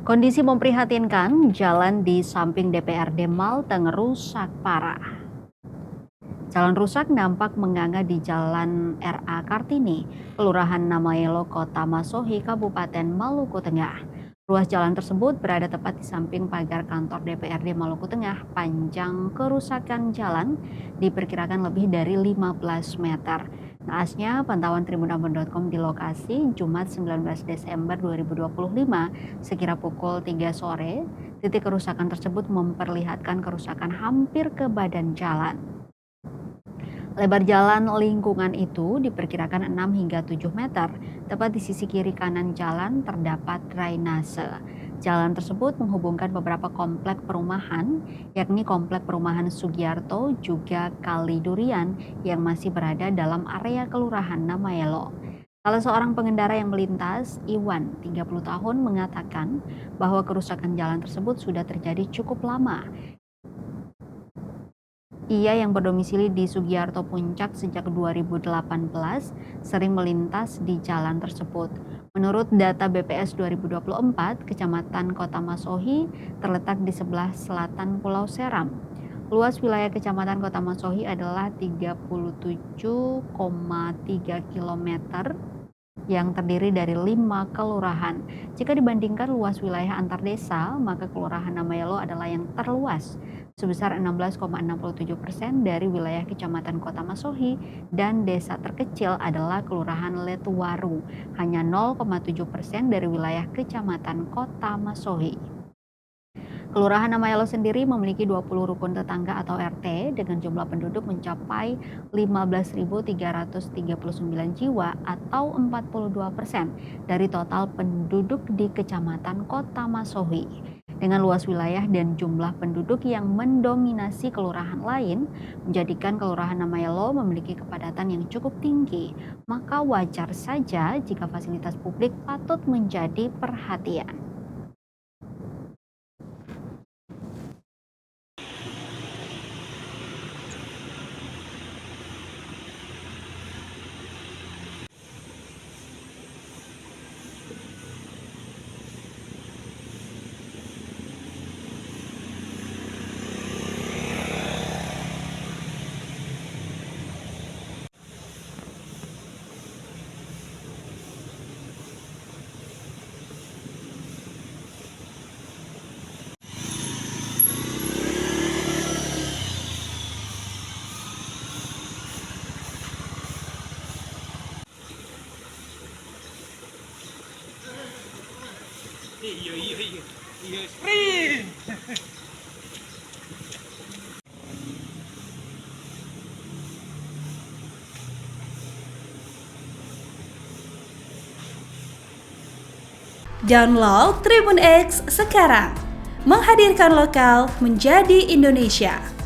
Kondisi memprihatinkan, jalan di samping DPRD Malteng rusak parah. Jalan rusak nampak menganga di Jalan RA Kartini, Kelurahan Namayelo, Kota Masohi, Kabupaten Maluku Tengah. Ruas jalan tersebut berada tepat di samping pagar kantor DPRD Maluku Tengah. Panjang kerusakan jalan diperkirakan lebih dari 15 meter. Naasnya, pantauan tribunambon.com di lokasi Jumat 19 Desember 2025 sekira pukul 3 sore, titik kerusakan tersebut memperlihatkan kerusakan hampir ke badan jalan. Lebar jalan lingkungan itu diperkirakan 6 hingga 7 meter. Tepat di sisi kiri kanan jalan terdapat drainase. Jalan tersebut menghubungkan beberapa komplek perumahan, yakni Komplek Perumahan Sugiarto juga Kali Durian yang masih berada dalam area Kelurahan Namayelo. Salah seorang pengendara yang melintas, Iwan, 30 tahun, mengatakan bahwa kerusakan jalan tersebut sudah terjadi cukup lama. Ia yang berdomisili di Sugiarto Puncak sejak 2018 sering melintas di jalan tersebut. Menurut data BPS 2024, Kecamatan Kota Masohi terletak di sebelah selatan Pulau Seram. Luas wilayah Kecamatan Kota Masohi adalah 37,3 km yang terdiri dari 5 kelurahan. Jika dibandingkan luas wilayah antar desa, maka Kelurahan Namayelo adalah yang terluas, sebesar 16,67% dari wilayah Kecamatan Kota Masohi, dan desa terkecil adalah Kelurahan Letuwaru, hanya 0,7% dari wilayah Kecamatan Kota Masohi. Kelurahan Namayelo sendiri memiliki 20 rukun tetangga atau RT dengan jumlah penduduk mencapai 15.339 jiwa atau 42% dari total penduduk di Kecamatan Kota Masohi. Dengan luas wilayah dan jumlah penduduk yang mendominasi kelurahan lain, menjadikan Kelurahan Namayelo memiliki kepadatan yang cukup tinggi, maka wajar saja jika fasilitas publik patut menjadi perhatian. Iya, sprint. Download Tribun X sekarang, menghadirkan lokal menjadi Indonesia.